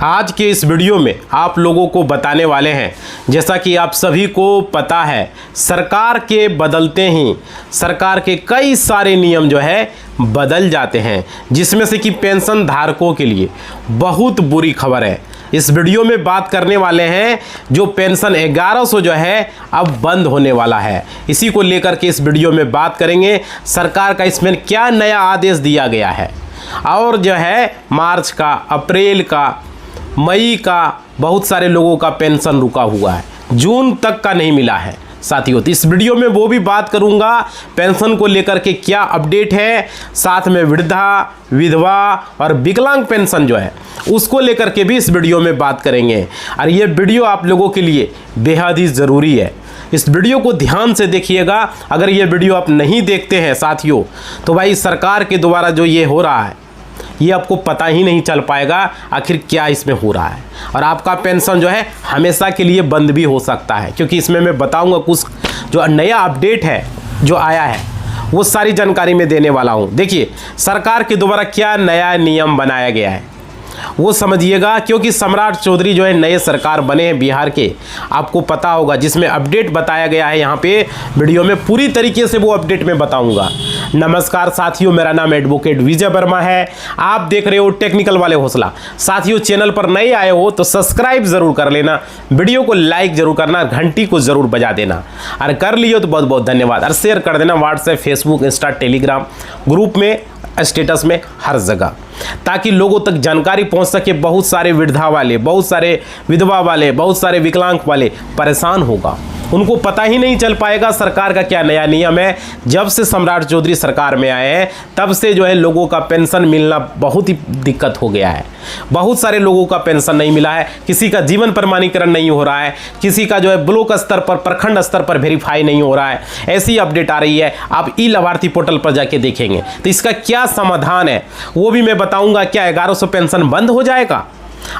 आज के इस वीडियो में आप लोगों को बताने वाले हैं, जैसा कि आप सभी को पता है, सरकार के बदलते ही सरकार के कई सारे नियम जो है बदल जाते हैं, जिसमें से कि पेंशन धारकों के लिए बहुत बुरी खबर है। इस वीडियो में बात करने वाले हैं जो पेंशन 1100 जो है अब बंद होने वाला है। इसी को लेकर के इस वीडियो में बात करेंगे, सरकार का इसमें क्या नया आदेश दिया गया है और जो है मार्च का, अप्रैल का, मई का बहुत सारे लोगों का पेंशन रुका हुआ है, जून तक का नहीं मिला है साथियों। तो इस वीडियो में वो भी बात करूंगा पेंशन को लेकर के क्या अपडेट है, साथ में वृद्धा, विधवा और विकलांग पेंशन जो है उसको लेकर के भी इस वीडियो में बात करेंगे। और ये वीडियो आप लोगों के लिए बेहद ही ज़रूरी है, इस वीडियो को ध्यान से देखिएगा। अगर ये वीडियो आप नहीं देखते हैं साथियों तो भाई सरकार के द्वारा जो ये हो रहा है ये आपको पता ही नहीं चल पाएगा आखिर क्या इसमें हो रहा है, और आपका पेंशन जो है हमेशा के लिए बंद भी हो सकता है, क्योंकि इसमें मैं बताऊंगा कुछ जो नया अपडेट है जो आया है वो सारी जानकारी मैं देने वाला हूं। देखिए सरकार के द्वारा क्या नया नियम बनाया गया है वो समझिएगा, क्योंकि सम्राट चौधरी जो है नए सरकार बने हैं बिहार के, आपको पता होगा, जिसमें अपडेट बताया गया है। यहाँ पे वीडियो में पूरी तरीके से वो अपडेट मैं बताऊंगा। नमस्कार साथियों, मेरा नाम एडवोकेट विजय वर्मा है, आप देख रहे हो टेक्निकल वाले हौसला। साथियों चैनल पर नए आए हो तो सब्सक्राइब जरूर कर लेना, वीडियो को लाइक जरूर करना, घंटी को जरूर बजा देना, और कर लियो तो बहुत बहुत धन्यवाद। और शेयर कर देना WhatsApp, Facebook, Insta, Telegram group में, स्टेटस में, हर जगह, ताकि लोगों तक जानकारी पहुंच सके। बहुत सारे वृद्धा वाले, बहुत सारे विधवा वाले, बहुत सारे विकलांग वाले परेशान होगा, उनको पता ही नहीं चल पाएगा सरकार का क्या नया नियम है। जब से सम्राट चौधरी सरकार में आए हैं तब से जो है लोगों का पेंशन मिलना बहुत ही दिक्कत हो गया है। बहुत सारे लोगों का पेंशन नहीं मिला है, किसी का जीवन प्रमाणीकरण नहीं हो रहा है, किसी का जो है ब्लॉक स्तर पर, प्रखंड स्तर पर वेरीफाई नहीं हो रहा है। ऐसी अपडेट आ रही है, आप ई लाभार्थी पोर्टल पर जाके देखेंगे। तो इसका क्या समाधान है वो भी मैं बताऊंगा। क्या 1100 पेंशन बंद हो जाएगा,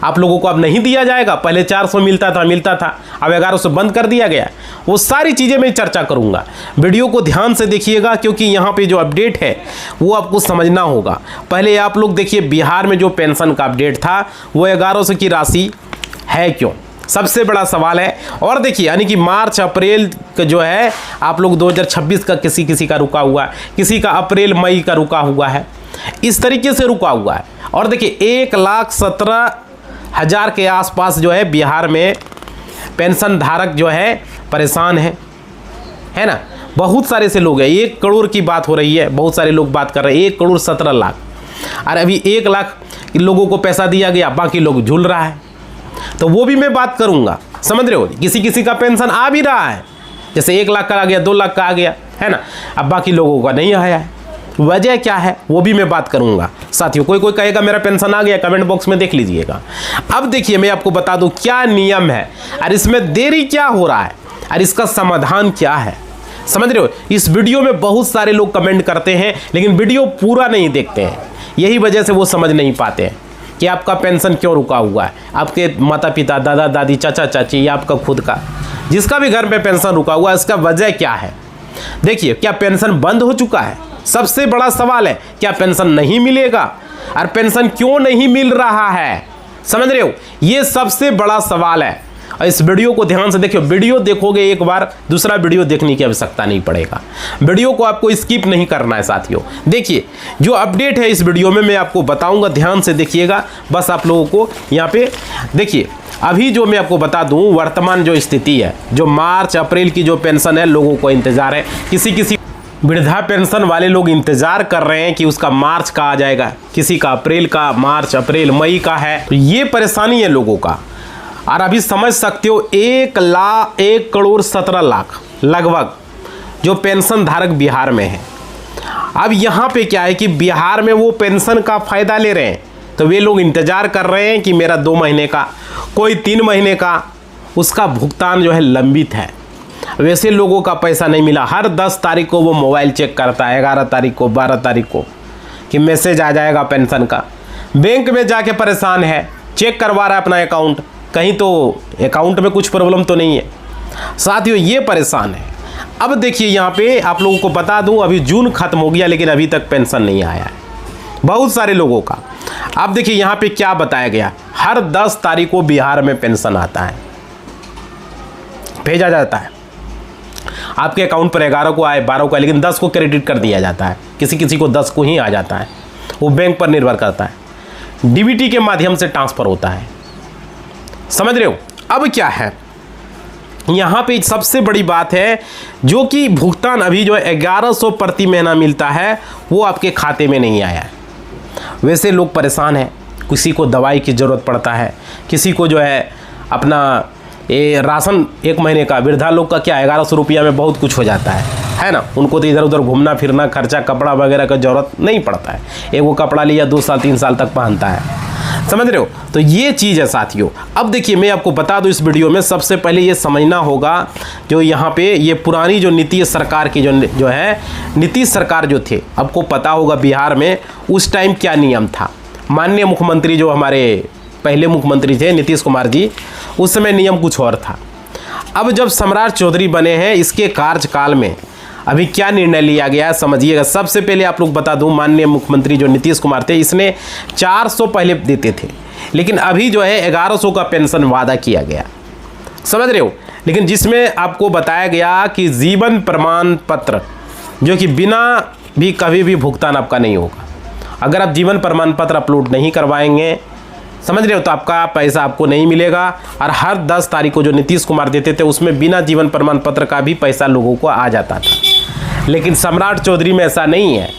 आप लोगों को अब नहीं दिया जाएगा? पहले 400 मिलता था, अब 1100 बंद कर दिया गया। वो सारी चीज़ें मैं चर्चा करूंगा, वीडियो को ध्यान से देखिएगा, क्योंकि यहाँ पे जो अपडेट है वो आपको समझना होगा। पहले आप लोग देखिए, बिहार में जो पेंशन का अपडेट था वो 1100 की राशि है क्यों, सबसे बड़ा सवाल है। और देखिए यानी कि मार्च अप्रैल का जो है आप लोग 2026 का किसी का रुका हुआ है, किसी का अप्रैल मई का रुका हुआ है, इस तरीके से रुका हुआ है। और देखिए 1,17,000 के आसपास जो है बिहार में पेंशन धारक जो है परेशान है ना। बहुत सारे से लोग हैं, 1 करोड़ की बात हो रही है, बहुत सारे लोग बात कर रहे हैं 1,17,00,000, और अभी 1 लाख लोगों को पैसा दिया गया, बाकी लोग झूल रहा है। तो वो भी मैं बात करूंगा, समझ रहे हो। किसी का पेंशन आ भी रहा है, जैसे 1 लाख का आ गया, 2 लाख का आ गया, है ना, अब बाकी लोगों का नहीं आया है। वजह क्या है वो भी मैं बात करूंगा साथियों। कोई कहेगा मेरा पेंशन आ गया, कमेंट बॉक्स में देख लीजिएगा। अब देखिए मैं आपको बता दूं क्या नियम है और इसमें देरी क्या हो रहा है और इसका समाधान क्या है, समझ रहे हो। इस वीडियो में बहुत सारे लोग कमेंट करते हैं लेकिन वीडियो पूरा नहीं देखते हैं, यही वजह से वो समझ नहीं पाते हैं कि आपका पेंशन क्यों रुका हुआ है। आपके माता पिता, दादा दादी, चाचा चाची या आपका खुद का, जिसका भी घर में पेंशन रुका हुआ है, इसका वजह क्या है। देखिए क्या पेंशन बंद हो चुका है, सबसे बड़ा सवाल है। क्या पेंशन नहीं मिलेगा और पेंशन क्यों नहीं मिल रहा है, समझ रहे हो, ये सबसे बड़ा सवाल है। और इस वीडियो को ध्यान से देखिए, वीडियो देखोगे एक बार, दूसरा वीडियो देखने की आवश्यकता नहीं पड़ेगा। वीडियो को आपको स्किप नहीं करना है साथियों। देखिए जो अपडेट है इस वीडियो में मैं आपको बताऊंगा, ध्यान से देखिएगा। बस आप लोगों को यहाँ पे देखिए, अभी जो मैं आपको बता दूं वर्तमान जो स्थिति है, जो मार्च अप्रैल की जो पेंशन है लोगों को इंतजार है। किसी वृद्धा पेंशन वाले लोग इंतजार कर रहे हैं कि उसका मार्च का आ जाएगा, किसी का अप्रैल का, मार्च अप्रैल मई का है। तो ये परेशानी है लोगों का। और अभी समझ सकते हो 1,17,00,000 लगभग जो पेंशन धारक बिहार में है। अब यहाँ पे क्या है कि बिहार में वो पेंशन का फ़ायदा ले रहे हैं, तो वे लोग इंतज़ार कर रहे हैं कि मेरा 2 महीने का, कोई 3 महीने का, उसका भुगतान जो है लंबित है। वैसे लोगों का पैसा नहीं मिला। हर 10 तारीख को वो मोबाइल चेक करता है, 11 तारीख को, 12 तारीख को, कि मैसेज आ जाएगा पेंशन का। बैंक में जाके परेशान है, चेक करवा रहा है अपना अकाउंट, कहीं तो अकाउंट में कुछ प्रॉब्लम तो नहीं है साथियों, ये परेशान है। अब देखिए यहाँ पे आप लोगों को बता दूं, अभी जून खत्म हो गया लेकिन अभी तक पेंशन नहीं आया है। बहुत सारे लोगों का। अब देखिए यहाँ पे क्या बताया गया, हर 10 तारीख को बिहार में पेंशन आता है, भेजा जाता है आपके अकाउंट पर। 11 को आए, 12 को आए, लेकिन 10 को क्रेडिट कर दिया जाता है। किसी किसी को 10 को ही आ जाता है, वो बैंक पर निर्भर करता है। डीबीटी के माध्यम से ट्रांसफ़र होता है, समझ रहे हो। अब क्या है यहाँ पे सबसे बड़ी बात है, जो कि भुगतान अभी जो है 1100 प्रति महीना मिलता है, वो आपके खाते में नहीं आया है। वैसे लोग परेशान हैं, किसी को दवाई की ज़रूरत पड़ता है, किसी को जो है अपना ये राशन 1 महीने का, वृद्धा लोग का क्या 1100 रुपया में बहुत कुछ हो जाता है ना। उनको तो इधर उधर घूमना फिरना, खर्चा, कपड़ा वगैरह का ज़रूरत नहीं पड़ता है। एक वो कपड़ा लिया 2 साल 3 साल तक पहनता है, समझ रहे हो। तो ये चीज़ है साथियों। अब देखिए मैं आपको बता दूं इस वीडियो में, सबसे पहले ये समझना होगा जो यहाँ पे ये पुरानी जो नीतीश सरकार की जो है नीतीश सरकार जो थे, आपको पता होगा बिहार में उस टाइम क्या नियम था। माननीय मुख्यमंत्री जो हमारे पहले मुख्यमंत्री थे नीतीश कुमार जी, उस समय नियम कुछ और था। अब जब सम्राट चौधरी बने हैं, इसके कार्यकाल में अभी क्या निर्णय लिया गया है समझिएगा। सबसे पहले आप लोग बता दूं, माननीय मुख्यमंत्री जो नीतीश कुमार थे, इसने 400 पहले देते थे, लेकिन अभी जो है 1100 का पेंशन वादा किया गया, समझ रहे हो। लेकिन जिसमें आपको बताया गया कि जीवन प्रमाण पत्र, जो कि बिना भी कभी भी भुगतान आपका नहीं होगा। अगर आप जीवन प्रमाण पत्र अपलोड नहीं करवाएंगे, समझ रहे हो, तो आपका पैसा आपको नहीं मिलेगा। और हर 10 तारीख को जो नीतीश कुमार देते थे, उसमें बिना जीवन प्रमाण पत्र का भी पैसा लोगों को आ जाता था। लेकिन सम्राट चौधरी में ऐसा नहीं है।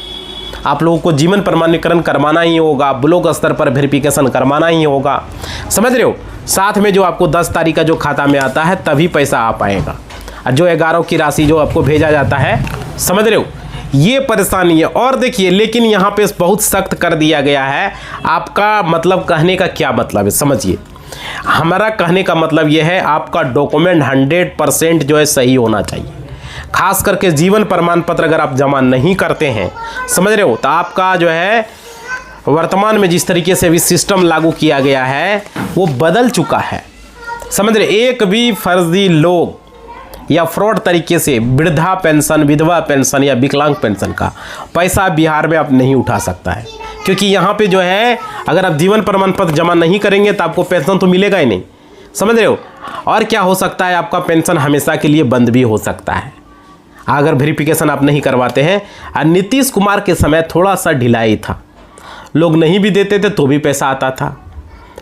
आप लोगों को जीवन प्रमाणीकरण करवाना ही होगा, ब्लॉक स्तर पर वेरिफिकेशन करवाना ही होगा, समझ रहे हो। साथ में जो आपको 10 तारीख का जो खाता में आता है तभी पैसा आ पाएगा, और जो 11 की राशि जो आपको भेजा जाता है, समझ रहे हो, ये परेशानी है। और देखिए, लेकिन यहाँ पे बहुत सख्त कर दिया गया है। आपका मतलब कहने का क्या मतलब है समझिए। हमारा कहने का मतलब ये है, आपका डॉक्यूमेंट 100% जो है सही होना चाहिए। खास करके जीवन प्रमाण पत्र अगर आप जमा नहीं करते हैं, समझ रहे हो, तो आपका जो है वर्तमान में जिस तरीके से भी सिस्टम लागू किया गया है वो बदल चुका है, समझ रहे। एक भी फर्जी लोग या फ्रॉड तरीके से वृद्धा पेंशन, विधवा पेंशन या विकलांग पेंशन का पैसा बिहार में आप नहीं उठा सकता है। क्योंकि यहाँ पे जो है, अगर आप जीवन प्रमाण पत्र जमा नहीं करेंगे तो आपको पेंशन तो मिलेगा ही नहीं, समझ रहे हो। और क्या हो सकता है, आपका पेंशन हमेशा के लिए बंद भी हो सकता है अगर वेरिफिकेशन आप नहीं करवाते हैं। और नीतीश कुमार के समय थोड़ा सा ढिलाई था, लोग नहीं भी देते थे तो भी पैसा आता था,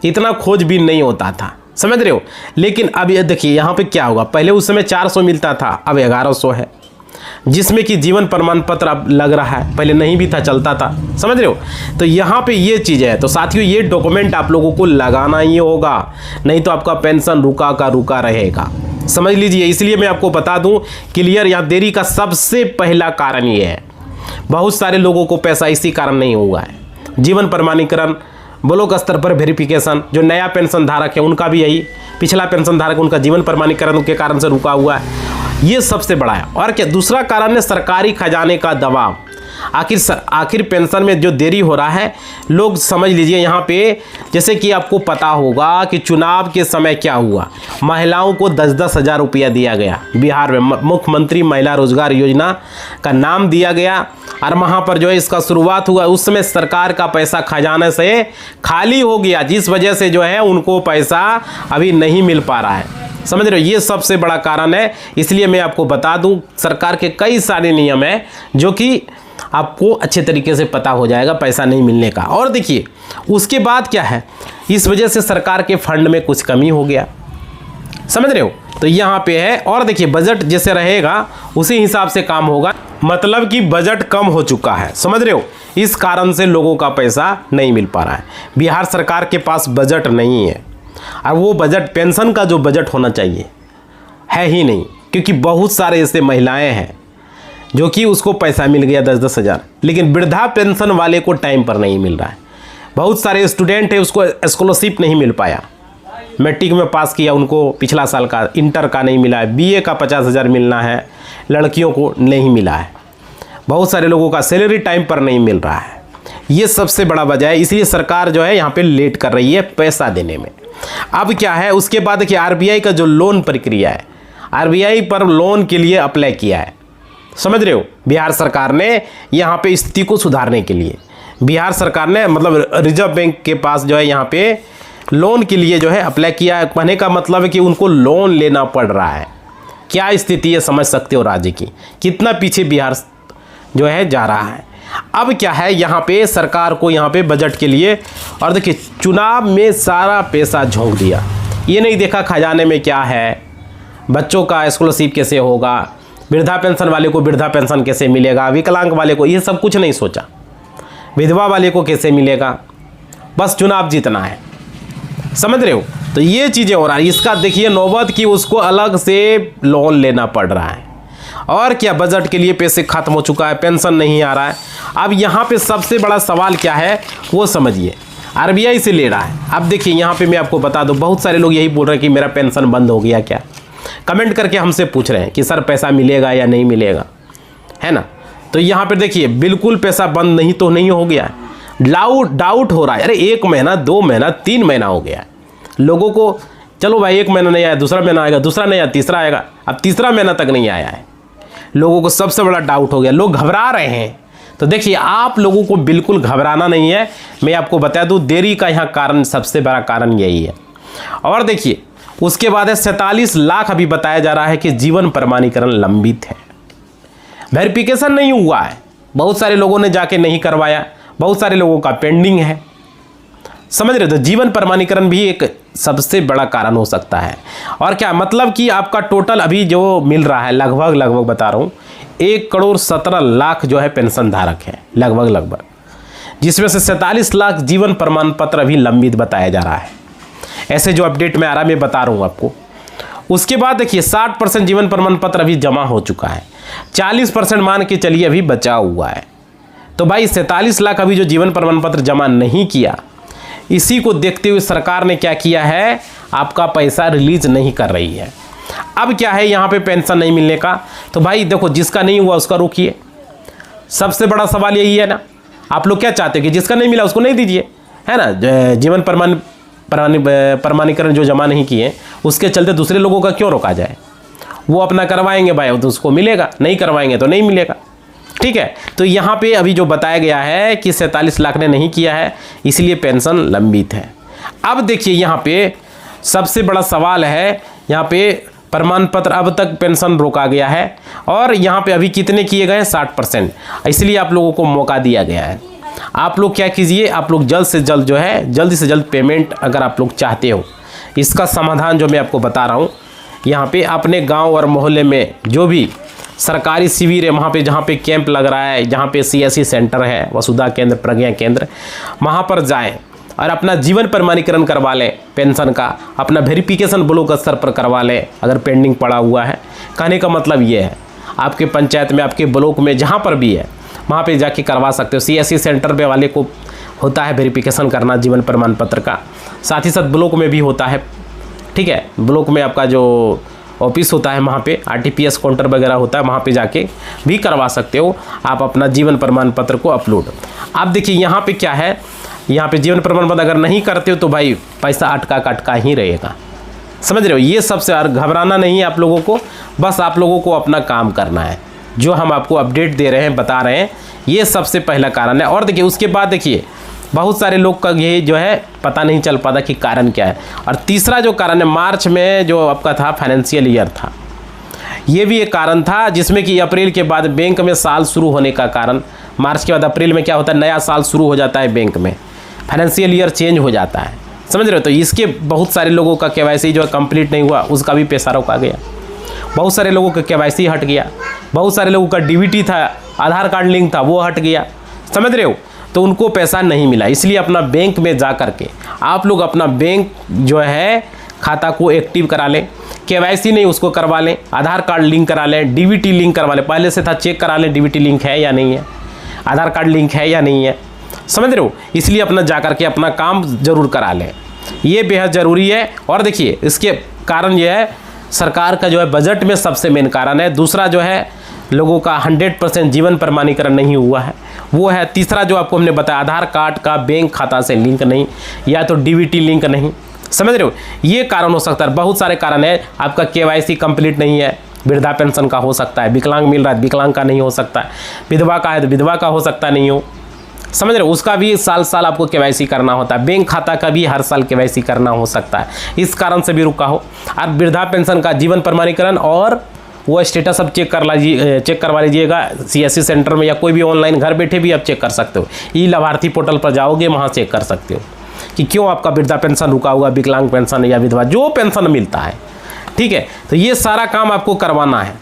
इतना खोजबीन नहीं होता था, समझ रहे हो। लेकिन अब ये देखिए यहाँ पे क्या होगा, पहले उस समय 400 मिलता था, अब 1100 है, जिसमें कि जीवन प्रमाण पत्र अब लग रहा है, पहले नहीं भी था, चलता था, समझ रहे हो। तो यहाँ पे ये चीज़ है। तो साथियों, ये डॉक्यूमेंट आप लोगों को लगाना ही होगा, नहीं तो आपका पेंशन रुका का रुका रहेगा, समझ लीजिए। इसलिए मैं आपको बता दूं क्लियर, यहाँ देरी का सबसे पहला कारण ये है, बहुत सारे लोगों को पैसा इसी कारण नहीं हुआ है। जीवन प्रमाणीकरण, ब्लॉक स्तर पर वेरिफिकेशन, जो नया पेंशन धारक है उनका भी यही, पिछला पेंशन धारक उनका जीवन प्रमाणीकरण के कारण से रुका हुआ है, ये सबसे बड़ा है। और क्या दूसरा कारण है, सरकारी खजाने का दबाव। आखिर पेंशन में जो देरी हो रहा है, लोग समझ लीजिए यहाँ पे, जैसे कि आपको पता होगा कि चुनाव के समय क्या हुआ, महिलाओं को 10-10 हज़ार रुपया दिया गया बिहार में, मुख्यमंत्री महिला रोजगार योजना का नाम दिया गया। और वहाँ पर जो है इसका शुरुआत हुआ, उस समय सरकार का पैसा खजाने से खाली हो गया, जिस वजह से जो है उनको पैसा अभी नहीं मिल पा रहा है, समझ रहे हो। ये सबसे बड़ा कारण है। इसलिए मैं आपको बता दूं, सरकार के कई सारे नियम हैं जो कि आपको अच्छे तरीके से पता हो जाएगा पैसा नहीं मिलने का। और देखिए उसके बाद क्या है, इस वजह से सरकार के फंड में कुछ कमी हो गया, समझ रहे हो। तो यहाँ पे है। और देखिए बजट जैसे रहेगा उसी हिसाब से काम होगा, मतलब कि बजट कम हो चुका है, समझ रहे हो। इस कारण से लोगों का पैसा नहीं मिल पा रहा है। बिहार सरकार के पास बजट नहीं है, और वो बजट पेंशन का जो बजट होना चाहिए है ही नहीं, क्योंकि बहुत सारे ऐसे महिलाएं हैं जो कि उसको पैसा मिल गया 10-10 हज़ार, लेकिन वृद्धा पेंशन वाले को टाइम पर नहीं मिल रहा है। बहुत सारे स्टूडेंट है, उसको स्कॉलरशिप नहीं मिल पाया, मैट्रिक में पास किया, उनको पिछला साल का, इंटर का नहीं मिला है, बीए का 50 हज़ार मिलना है, लड़कियों को नहीं मिला है। बहुत सारे लोगों का सैलरी टाइम पर नहीं मिल रहा है, ये सबसे बड़ा वजह है। इसलिए सरकार जो है यहाँ पे लेट कर रही है पैसा देने में। अब क्या है, उसके बाद देखिए आरबीआई का जो लोन प्रक्रिया है, आरबीआई पर लोन के लिए अप्लाई किया है, समझ रहे हो, बिहार सरकार ने यहाँ पे स्थिति को सुधारने के लिए। बिहार सरकार ने मतलब रिजर्व बैंक के पास जो है यहाँ पे लोन के लिए जो है अप्लाई किया है। कहने का मतलब है कि उनको लोन लेना पड़ रहा है। क्या स्थिति है समझ सकते हो राज्य की, कितना पीछे बिहार जो है जा रहा है। अब क्या है यहाँ पे सरकार को यहाँ पे बजट के लिए, और देखिए चुनाव में सारा पैसा झोंक दिया। ये नहीं देखा खजाने में क्या है, बच्चों का स्कॉलरशिप कैसे होगा, वृद्धा पेंशन वाले को वृद्धा पेंशन कैसे मिलेगा, विकलांग वाले को, ये सब कुछ नहीं सोचा, विधवा वाले को कैसे मिलेगा, बस चुनाव जीतना है। समझ रहे हो? तो ये चीज़ें हो रहा है। इसका देखिए नौबत की उसको अलग से लोन लेना पड़ रहा है। और क्या, बजट के लिए पैसे खत्म हो चुका है, पेंशन नहीं आ रहा है। अब यहाँ पे सबसे बड़ा सवाल क्या है वो समझिए, आरबीआई से ले रहा है। अब देखिए यहाँ पे मैं आपको बता दूँ, बहुत सारे लोग यही बोल रहे हैं कि मेरा पेंशन बंद हो गया क्या, कमेंट करके हमसे पूछ रहे हैं कि सर पैसा मिलेगा या नहीं मिलेगा, है ना। तो यहाँ पे देखिए बिल्कुल पैसा बंद नहीं तो नहीं हो गया है, डाउट हो रहा है। अरे 1 महीना 2 महीना 3 महीना हो गया है लोगों को, चलो भाई 1 महीना नहीं आया, दूसरा महीना आएगा, दूसरा नहीं आया, तीसरा आएगा, अब तीसरा महीना तक नहीं आया है। लोगों को सबसे बड़ा डाउट हो गया, लोग घबरा रहे हैं। तो देखिए आप लोगों को बिल्कुल घबराना नहीं है, मैं आपको बता दूं देरी का यहाँ कारण, सबसे बड़ा कारण यही है। और देखिए उसके बाद है 47 लाख अभी बताया जा रहा है कि जीवन प्रमाणीकरण लंबित है, वेरिफिकेशन नहीं हुआ है, बहुत सारे लोगों ने जाके नहीं करवाया, बहुत सारे लोगों का पेंडिंग है। समझ रहे हो? तो जीवन प्रमाणीकरण भी एक सबसे बड़ा कारण हो सकता है। और क्या मतलब कि आपका टोटल अभी जो मिल रहा है लगभग बता रहा हूँ 1,17,00,000 जो है पेंशन धारक है लगभग, जिसमें से 47 लाख जीवन प्रमाण पत्र अभी लंबित बताया जा रहा है। ऐसे जो अपडेट में आ रहा है मैं बता रहा हूँ आपको। उसके बाद देखिए 60% जीवन प्रमाण पत्र अभी जमा हो चुका है, 40% मान के चलिए अभी बचा हुआ है। तो भाई 47 लाख अभी जो जीवन प्रमाण पत्र जमा नहीं किया, इसी को देखते हुए सरकार ने क्या किया है, आपका पैसा रिलीज नहीं कर रही है। अब क्या है यहाँ पे पेंशन नहीं मिलने का, तो भाई देखो जिसका नहीं हुआ उसका रोकिए। सबसे बड़ा सवाल यही है ना, आप लोग क्या चाहते हो कि जिसका नहीं मिला उसको नहीं दीजिए, है ना। जीवन प्रमाणीकरण जो जमा नहीं किए उसके चलते दूसरे लोगों का क्यों रोका जाए, वो अपना करवाएंगे भाई तो उसको मिलेगा, नहीं करवाएंगे तो नहीं मिलेगा। ठीक है, तो यहाँ पे अभी जो बताया गया है कि 47 लाख ने नहीं किया है इसलिए पेंशन लंबित है। अब देखिए यहाँ पे सबसे बड़ा सवाल है, यहाँ पे प्रमाण पत्र अब तक पेंशन रोका गया है और यहाँ पे अभी कितने किए गए हैं 60%, इसलिए आप लोगों को मौका दिया गया है। आप लोग क्या कीजिए, आप लोग जल्द से जल्द जो है जल्दी से जल्द पेमेंट अगर आप लोग चाहते हो, इसका समाधान जो मैं आपको बता रहा हूँ, यहाँ पे अपने गांव और मोहल्ले में जो भी सरकारी शिविर है, वहाँ पे जहाँ पे कैंप लग रहा है, जहाँ पे CSC सेंटर है, वसुधा केंद्र, प्रज्ञा केंद्र, वहाँ पर जाएं और अपना जीवन प्रमाणीकरण करवा लें पेंशन का, अपना वेरिफिकेशन ब्लॉक स्तर पर करवा लें अगर पेंडिंग पड़ा हुआ है। कहने का मतलब ये है आपके पंचायत में, आपके ब्लॉक में, जहाँ पर भी है वहाँ पे जाके करवा सकते हो। CSC सेंटर पे वाले को होता है वेरिफिकेशन करना जीवन प्रमाण पत्र का, साथ ही साथ ब्लॉक में भी होता है। ठीक है, ब्लॉक में आपका जो ऑफिस होता है वहाँ पे RTPS काउंटर वगैरह होता है, वहाँ पे जाके भी करवा सकते हो आप अपना जीवन प्रमाण पत्र को अपलोड। आप देखिए यहाँ पे क्या है, यहाँ पे जीवन प्रमाण पत्र अगर नहीं करते हो तो भाई पैसा अटका ही रहेगा। समझ रहे हो? ये सबसे घबराना नहीं है आप लोगों को, बस आप लोगों को अपना काम करना है। जो हम आपको अपडेट दे रहे हैं, बता रहे हैं, ये सबसे पहला कारण है। और देखिए उसके बाद देखिए बहुत सारे लोग का ये जो है पता नहीं चल पाता कि कारण क्या है। और तीसरा जो कारण है, मार्च में जो आपका था फाइनेंशियल ईयर था, ये भी एक कारण था, जिसमें कि अप्रैल के बाद बैंक में साल शुरू होने का कारण, मार्च के बाद अप्रैल में क्या होता है, नया साल शुरू हो जाता है, बैंक में फाइनेंशियल ईयर चेंज हो जाता है। समझ रहे हो? तो इसके बहुत सारे लोगों का KYC जो कंप्लीट नहीं हुआ उसका भी पैसा रोका गया, बहुत सारे लोगों का KYC हट गया, बहुत सारे लोगों का DBT था, आधार कार्ड लिंक था, वो हट गया। समझ रहे हो? तो उनको पैसा नहीं मिला। इसलिए अपना बैंक में जा कर के आप लोग अपना बैंक जो है खाता को एक्टिव करा लें, KYC नहीं उसको करवा लें, आधार कार्ड लिंक करा लें, DBT लिंक करवा लें। पहले से था चेक करा लें DBT लिंक है या नहीं है, आधार कार्ड लिंक है या नहीं है। समझ रहे हो? इसलिए अपना जा कर के अपना काम ज़रूर करा लें, ये बेहद ज़रूरी है। और देखिए इसके कारण ये है, सरकार का जो है बजट में सबसे मेन कारण है। दूसरा जो है लोगों का 100% जीवन प्रमाणीकरण नहीं हुआ है, वो है। तीसरा जो आपको हमने बताया, आधार कार्ड का बैंक खाता से लिंक नहीं, या तो DBT लिंक नहीं। समझ रहे हो? ये कारण हो सकता है, बहुत सारे कारण है। आपका KYC कंप्लीट नहीं है, वृद्धा पेंशन का हो सकता है, विकलांग मिल रहा है विकलांग का नहीं हो सकता है, विधवा का है तो विधवा का हो सकता नहीं हो। समझ रहे हो, उसका भी साल साल आपको केवाईसी करना होता है। बैंक खाता का भी हर साल केवाईसी करना हो सकता है, इस कारण से भी रुका हो। और वृद्धा पेंशन का जीवन प्रमाणीकरण और वो स्टेटस अब चेक करवा लीजिएगा CSC सेंटर में, या कोई भी ऑनलाइन घर बैठे भी आप चेक कर सकते हो। ई लाभार्थी पोर्टल पर जाओगे, वहाँ चेक कर सकते हो कि क्यों आपका वृद्धा पेंशन रुका हुआ, विकलांग पेंशन या विधवा जो पेंशन मिलता है। ठीक है, तो ये सारा काम आपको करवाना है,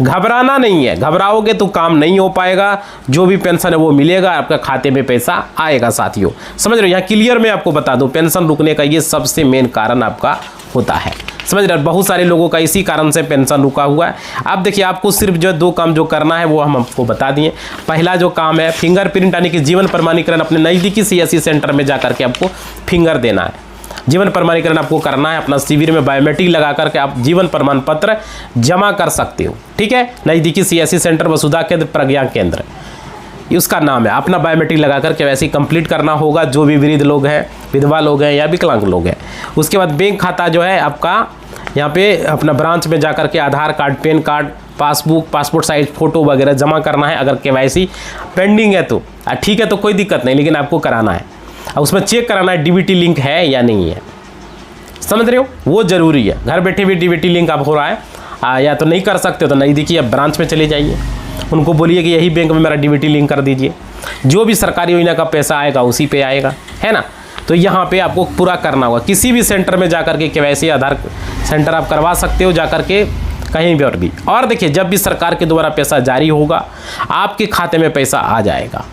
घबराना नहीं है। घबराओगे तो काम नहीं हो पाएगा, जो भी पेंशन है वो मिलेगा, आपका खाते में पैसा आएगा साथियों। समझ रहे हो, यहाँ क्लियर मैं आपको बता दूं, पेंशन रुकने का ये सबसे मेन कारण आपका होता है। समझ रहे हो, बहुत सारे लोगों का इसी कारण से पेंशन रुका हुआ है। अब देखिए, आपको सिर्फ जो 2 काम जो करना है वो हम आपको बता दिए। पहला जो काम है फिंगरप्रिंट यानी कि जीवन प्रमाणीकरण, अपने नज़दीकी CSC सेंटर में जा करके आपको फिंगर देना है। जीवन प्रमाणीकरण आपको करना है, अपना शिविर में बायोमेट्रिक लगा करके आप जीवन प्रमाण पत्र जमा कर सकते हो। ठीक है, नज़दीकी CSC सेंटर, वसुधा केंद्र, प्रज्ञा केंद्र, उसका नाम है। अपना बायोमेट्रिक लगा करके वैसे ही कंप्लीट करना होगा, जो भी वृद्ध लोग हैं, विधवा लोग हैं या विकलांग लोग हैं। उसके बाद बैंक खाता जो है आपका यहाँ पे अपना ब्रांच में जा करके Aadhaar card, PAN card, passbook, passport size photo वगैरह जमा करना है। अगर KYC पेंडिंग है तो ठीक है, तो कोई दिक्कत नहीं, लेकिन आपको कराना है। उसमें चेक कराना है DBT लिंक है या नहीं है। समझ रहे हो, वो ज़रूरी है। घर बैठे भी DBT लिंक आप हो रहा है या तो नहीं कर सकते हो तो नज़दीकी अब ब्रांच में चले जाइए, उनको बोलिए कि यही बैंक में मेरा DBT लिंक कर दीजिए। जो भी सरकारी योजना का पैसा आएगा उसी पे आएगा, है ना। तो यहाँ पे आपको पूरा करना होगा। किसी भी सेंटर में जाकर के KYC आधार सेंटर आप करवा सकते हो, जाकर के कहीं भी। और देखिए, जब भी सरकार के द्वारा पैसा जारी होगा आपके खाते में पैसा आ जाएगा।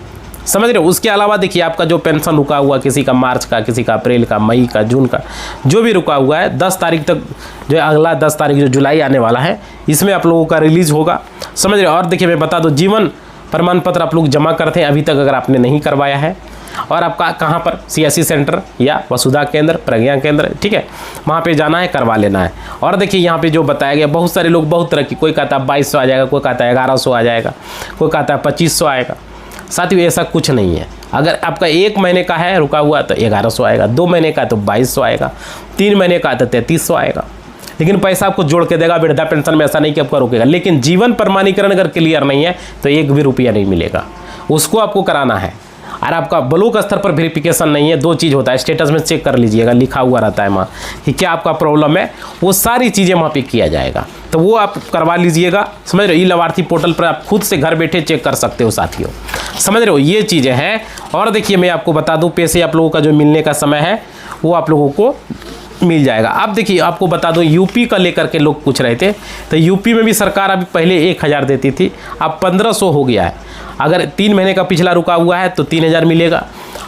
समझ रहे हो। उसके अलावा देखिए, आपका जो पेंशन रुका हुआ, किसी का मार्च का, किसी का अप्रैल का, मई का, जून का, जो भी रुका हुआ है 10 तारीख तक, जो अगला 10 तारीख जो जुलाई आने वाला है, इसमें आप लोगों का रिलीज़ होगा। समझ रहे हो। और देखिए, मैं बता दूं, जीवन प्रमाण पत्र आप लोग जमा करते हैं अभी तक, अगर आपने नहीं करवाया है, और आपका कहाँ पर CSC सेंटर या वसुधा केंद्र, प्रज्ञा केंद्र, ठीक है, वहाँ पे जाना है, करवा लेना है। और देखिए, यहाँ पे जो बताया गया, बहुत सारे लोग बहुत तरह की, कोई कहता है 2200 आ जाएगा, कोई कहता है 1100 आ जाएगा, कोई कहता है 2500 आएगा। साथियों, ऐसा कुछ नहीं है। अगर आपका 1 महीने का है रुका हुआ तो 1100 आएगा, 2 महीने का तो 2200 आएगा, 3 महीने का तो 3300 आएगा। लेकिन पैसा आपको जोड़ के देगा। वृद्धा पेंशन में ऐसा नहीं कि आपका रुकेगा। लेकिन जीवन प्रमाणीकरण अगर क्लियर नहीं है तो 1 भी रुपया नहीं मिलेगा, उसको आपको कराना है। और आपका ब्लॉक स्तर पर वेरिफिकेशन नहीं है, 2 चीज़ होता है, स्टेटस में चेक कर लीजिएगा, लिखा हुआ रहता है वहाँ कि क्या आपका प्रॉब्लम है, वो सारी चीज़ें वहाँ पे किया जाएगा, तो वो आप करवा लीजिएगा। समझ रहे हो, ई लाभार्थी पोर्टल पर आप खुद से घर बैठे चेक कर सकते हो साथियों। समझ रहे हो, ये चीज़ें हैं। और देखिए, मैं आपको बता दूँ, पैसे आप लोगों का जो मिलने का समय है वो आप लोगों को मिल जाएगा। अब देखिए, आपको बता दूं, यूपी का लेकर के लोग पूछ रहे थे, तो यूपी में भी सरकार अभी पहले 1000 देती थी, अब 1500 हो गया है। अगर 3 महीने का पिछला रुका हुआ है तो 3000 मिलेगा,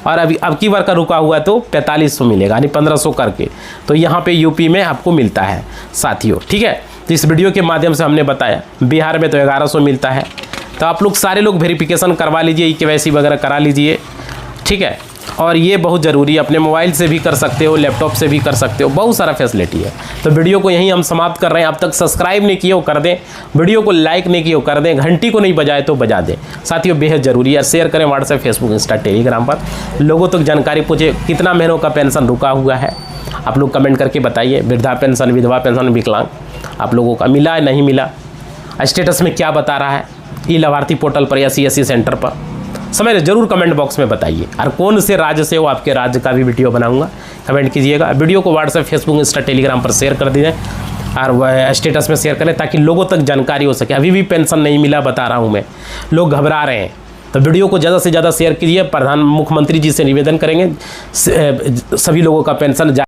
और अभी अब की बार का रुका हुआ है तो 4500 मिलेगा, यानी 1500 करके। तो यहाँ पे यूपी में आपको मिलता है साथियों। ठीक है, तो इस वीडियो के माध्यम से हमने बताया, बिहार में तो 1100 मिलता है। तो आप लोग सारे लोग वेरिफिकेशन करवा लीजिए, KYC वगैरह करा लीजिए। ठीक है, और ये बहुत ज़रूरी है, अपने मोबाइल से भी कर सकते हो, लैपटॉप से भी कर सकते हो, बहुत सारा फैसिलिटी है। तो वीडियो को यहीं हम समाप्त कर रहे हैं। अब तक सब्सक्राइब नहीं किए हो कर दें, वीडियो को लाइक नहीं किए हो कर दें, घंटी को नहीं बजाए तो बजा दें साथियों, बेहद ज़रूरी है। शेयर करें व्हाट्सएप, फेसबुक, इंस्टा, टेलीग्राम पर, लोगों तक जानकारी पूछे कितना महीनों का पेंशन रुका हुआ है, आप लोग कमेंट करके बताइए। वृद्धा पेंशन, विधवा पेंशन, विकलांग आप लोगों का मिला है नहीं मिला, स्टेटस में क्या बता रहा है ई लाभार्थी पोर्टल पर या CSC सेंटर पर, समय जरूर कमेंट बॉक्स में बताइए। और कौन से राज्य से हो, आपके राज्य का भी वीडियो बनाऊंगा, कमेंट कीजिएगा। वीडियो को व्हाट्सएप, फेसबुक, इंस्टा, टेलीग्राम पर शेयर कर दीजिए, और वह स्टेटस में शेयर करें ताकि लोगों तक जानकारी हो सके। अभी भी पेंशन नहीं मिला बता रहा हूँ मैं, लोग घबरा रहे हैं, तो वीडियो को ज़्यादा से ज़्यादा शेयर कीजिए। मुख्यमंत्री जी से निवेदन करेंगे सभी लोगों का पेंशन जारी